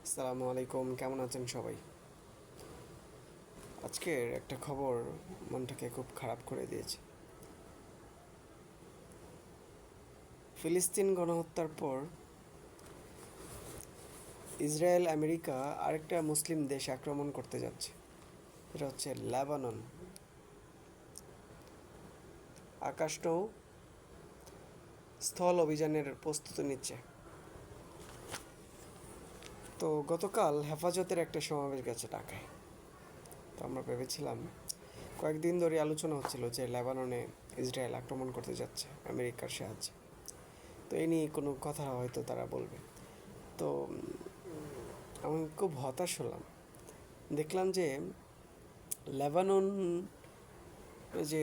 আসসালামু আলাইকুম, কেমন আছেন সবাই? আজকের একটা খবর মনটাকে খুব খারাপ করে দিয়েছে। ফিলিস্তিন গণহত্যার পর ইসরায়েল আমেরিকা আরেকটা মুসলিম দেশ আক্রমণ করতে যাচ্ছে। এটা হচ্ছে লেবানন। আকাশনৌ স্থল অভিযানের প্রস্তুতি নিচ্ছে। তো গতকাল হেফাজতের একটা সমাবেশ গেছে ঢাকায়। তো আমরা ভেবেছিলাম, কয়েকদিন ধরে আলোচনা হচ্ছিল যে লেবাননে ইসরায়েল আক্রমণ করতে যাচ্ছে আমেরিকার সাহায্যে। তো এই নিয়ে কোনো কথা হয়তো তারা বলবে। তো আমি খুব হতাশ হলাম। দেখলাম যে লেবানন যে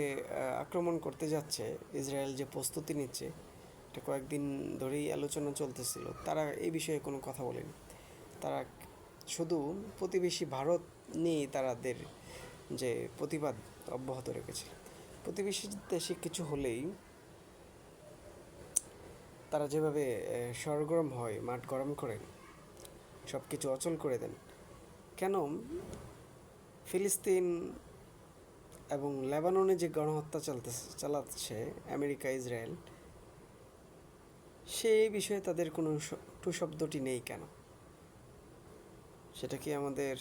আক্রমণ করতে যাচ্ছে, ইসরায়েল যে প্রস্তুতি নিচ্ছে, এটা কয়েকদিন ধরেই আলোচনা চলতেছিল। তারা এই বিষয়ে কোনো কথা বলেনি। তারা শুধু প্রতিবেশী ভারত নিয়েই তাদের যে প্রতিবাদ অব্যাহত রেখেছিল। প্রতিবেশী দেশে কিছু হলেই তারা যেভাবে সরগরম হয়, মাঠ গরম করেন, সব কিছু অচল করে দেন। কেন ফিলিস্তিন এবং লেবাননে যে গণহত্যা চালাচ্ছে আমেরিকা ইসরায়েল, সেই বিষয়ে তাদের কোনো টু শব্দটি নেই কেন? সেটা কি আমাদের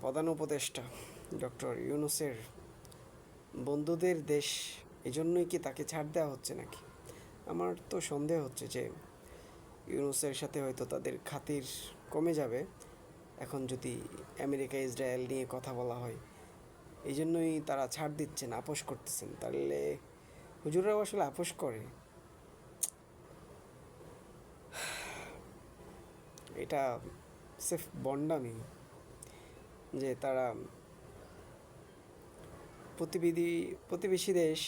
প্রধান উপদেষ্টা ডক্টর ইউনূসের বন্ধুদের দেশ, এজন্যই কি তাকে ছাড় দেওয়া হচ্ছে নাকি? আমার তো সন্দেহ হচ্ছে যে ইউনূসের সাথে হয়তো তাদের খাতির কমে যাবে এখন যদি আমেরিকা ইসরায়েল নিয়ে কথা বলা হয়। এই জন্যই তারা ছাড় দিচ্ছেন, আপোষ করতেছেন। তাহলে হুজুরাও আসলে আপোষ করে, এটা সিফ বন্ডামি যে তারা প্রতিবেশী দেশ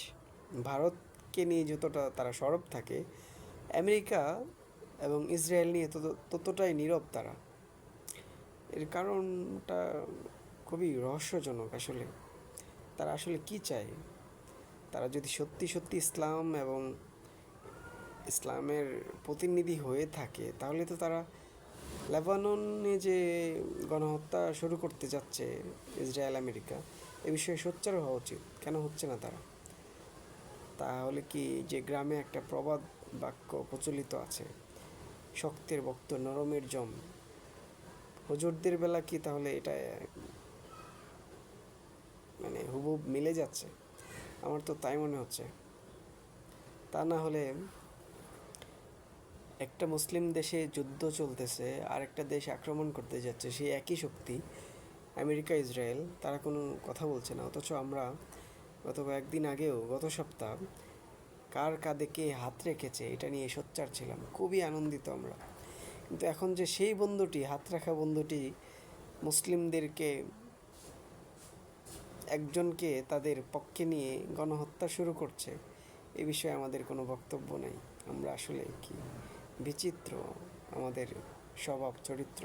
ভারতকে নিয়ে যতটা তারা সরব থাকে, আমেরিকা এবং ইসরায়েল নিয়ে ততটাই নীরব তারা। এর কারণটা খুবই রহস্যজনক আসলে। তারা আসলে কি চায়? তারা যদি সত্যি সত্যি ইসলাম এবং ইসলামের প্রতিনিধি হয়ে থাকে, তাহলে তো তারা লেবাননে যে গণহত্যা শুরু করতে যাচ্ছে ইসরায়েল আমেরিকা, এ বিষয়ে সোচ্চার হওয়া উচিত। কেন হচ্ছে না তারা? তাহলে কি, যে গ্রামে একটা প্রবাদ বাক্য প্রচলিত আছে, শক্তের বক্ত নরমের জম, হুজুরদের বেলা কি তাহলে এটা মানে হুবহুব মিলে যাচ্ছে? আমার তো তাই মনে হচ্ছে। তা না হলে একটা মুসলিম দেশে যুদ্ধ চলতেছে, আর একটা দেশ আক্রমণ করতে যাচ্ছে, সেই একই শক্তি আমেরিকা ইসরায়েল, তারা কোনো কথা বলছে না। অথচ আমরা গত কয়েকদিন আগেও, গত সপ্তাহ, কার কাঁধে কে হাত রেখেছে এটা নিয়ে সোচ্চার ছিলাম, খুবই আনন্দিত আমরা। কিন্তু এখন যে সেই বন্ধুটি, হাত রাখা বন্ধুটি মুসলিমদেরকে, একজনকে তাদের পক্ষে নিয়ে গণহত্যা শুরু করছে, এ বিষয়ে আমাদের কোনো বক্তব্য নেই। আমরা আসলে কি বিচিত্র আমাদের স্বভাব চরিত্র।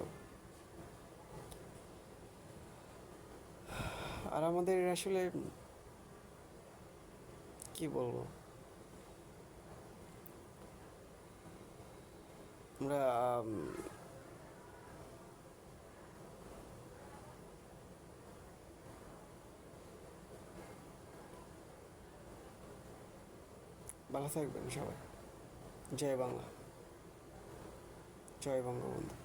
আর আমাদের আসলে কি বলবো, আমরা ভালো থাকবেন সবাই। জয় বাংলা, জয় বঙ্গবন্ধু।